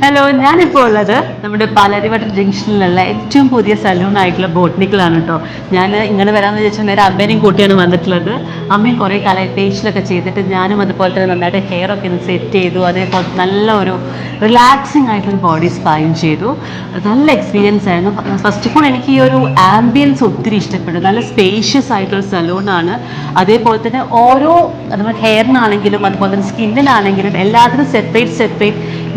Hello, ഞാനിപ്പോൾ ഉള്ളത് നമ്മുടെ പാലാരിവട്ടം ജംഗ്ഷനിലുള്ള ഏറ്റവും പുതിയ സലൂൺ ആയിട്ടുള്ള ബോട്ടണിക്കലാണ് കേട്ടോ. ഞാൻ ഇങ്ങനെ വരാമെന്ന് വിചാരിച്ചാൽ നേരെ അമ്മേനെയും കൂട്ടിയാണ് വന്നിട്ടുള്ളത്. അമ്മയും കുറേ കാലമായി ഫേഷ്യലൊക്കെ ചെയ്തിട്ട് ഞാനും അതുപോലെ തന്നെ നന്നായിട്ട് ഹെയർ ഒക്കെ ഒന്ന് സെറ്റ് ചെയ്തു. അതേപോലെ നല്ല ഒരു റിലാക്സിങ് ആയിട്ടുള്ള ബോഡി സ്പായും ചെയ്തു. നല്ല എക്സ്പീരിയൻസ് ആയിരുന്നു. ഫസ്റ്റ് ഓഫ് ഓൾ എനിക്ക് ഈ ഒരു ആംബിയൻസ് ഒത്തിരി ഇഷ്ടപ്പെട്ടു. നല്ല സ്പേഷ്യസ് ആയിട്ടുള്ള സലൂണാണ്. അതേപോലെ തന്നെ ഓരോ നമ്മുടെ ഹെയറിനാണെങ്കിലും അതുപോലെ തന്നെ സ്കിന്നിനാണെങ്കിലും എല്ലാത്തിനും സെപ്പറേറ്റ്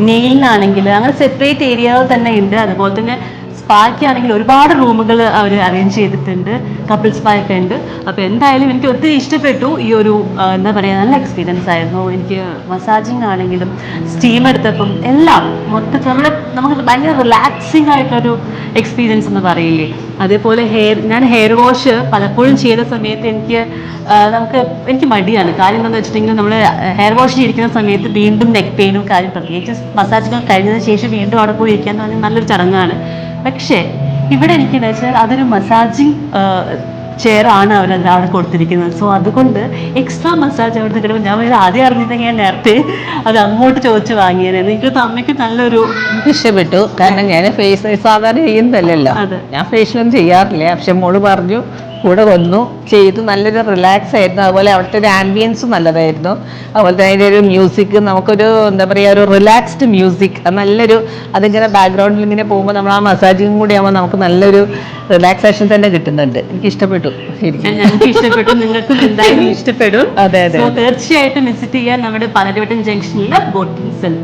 നെയിലിനാണെങ്കിൽ അങ്ങനെ സെപ്പറേറ്റ് ഏരിയകൾ തന്നെ ഉണ്ട്. അതുപോലെ തന്നെ സ്പായ്ക്കാണെങ്കിൽ ഒരുപാട് റൂമുകൾ അവർ അറേഞ്ച് ചെയ്തിട്ടുണ്ട്. കപ്പിൾ സ്പായൊക്കെ ഉണ്ട്. അപ്പോൾ എന്തായാലും എനിക്ക് ഒത്തിരി ഇഷ്ടപ്പെട്ടു. ഈ ഒരു എന്താ പറയുക, നല്ല എക്സ്പീരിയൻസ് ആയിരുന്നു. എനിക്ക് മസാജിങ് ആണെങ്കിലും സ്റ്റീം എടുത്തപ്പം എല്ലാം മൊത്തത്തിൽ നമുക്ക് ഭയങ്കര റിലാക്സിങ് ആയിട്ടൊരു എക്സ്പീരിയൻസ് എന്ന് പറയില്ലേ. അതേപോലെ ഞാൻ ഹെയർ വാഷ് പലപ്പോഴും ചെയ്ത സമയത്ത് എനിക്ക് മടിയാണ്. കാര്യം എന്താണെന്ന് വെച്ചിട്ടുണ്ടെങ്കിൽ നമ്മൾ ഹെയർ വാഷ് ചെയ്തിരിക്കുന്ന സമയത്ത് വീണ്ടും നെക്ക് പെയിനും കാര്യം, പ്രത്യേകിച്ച് മസാജൊക്കെ കഴിഞ്ഞതിന് ശേഷം വീണ്ടും അവിടെ പോയി ഇരിക്കുക എന്ന് പറഞ്ഞാൽ നല്ലൊരു ചടങ്ങാണ്. പക്ഷേ ഇവിടെ എനിക്കെന്ന് വെച്ചാൽ അതൊരു മസാജിങ് ചെയറാണ് അവിടെ കൊടുത്തിരിക്കുന്നത്. സോ അതുകൊണ്ട് എക്സ്ട്രാ മസാജ് അവിടുന്ന് കിട്ടുമ്പോൾ ഞാൻ ആദ്യം അറിഞ്ഞിട്ടുണ്ടെങ്കിൽ ഞാൻ നേരത്തെ അത് അങ്ങോട്ട് ചോദിച്ച് വാങ്ങിയായിരുന്നു. എനിക്ക് അമ്മയ്ക്ക് നല്ലൊരു ഇഷ്ടപ്പെട്ടു. കാരണം ഞാൻ ഫേസ് സാധാരണ ചെയ്യുന്നതല്ലല്ലോ, ഞാൻ ഫേഷ്യലൊന്നും ചെയ്യാറില്ല. പക്ഷെ മോള് പറഞ്ഞു, കൂടെ വന്നു ചെയ്തു. നല്ലൊരു റിലാക്സ് ആയിരുന്നു. അതുപോലെ അവിടുത്തെ ഒരു ആംബിയൻസും നല്ലതായിരുന്നു. അതുപോലെ തന്നെ അതിൻ്റെ ഒരു മ്യൂസിക്, നമുക്കൊരു എന്താ പറയുക, ഒരു റിലാക്സ്ഡ് മ്യൂസിക്, നല്ലൊരു അതിങ്ങനെ ബാക്ക്ഗ്രൗണ്ടിൽ ഇങ്ങനെ പോകുമ്പോൾ നമ്മൾ ആ മസാജിങ് കൂടി ആകുമ്പോൾ നമുക്ക് നല്ലൊരു റിലാക്സേഷൻ തന്നെ കിട്ടുന്നുണ്ട്. എനിക്ക് ഇഷ്ടപ്പെട്ടു. ഞങ്ങൾക്ക് ഇഷ്ടപ്പെട്ടു, നിങ്ങൾക്കും എന്തായാലും ഇഷ്ടപ്പെടും. അതെ. തീർച്ചയായിട്ടും വിസിറ്റ് ചെയ്യാൻ നമ്മുടെ പാലാരിവട്ടം ജംഗ്ഷനിലെ ബോട്ടിംഗ് സെൽ.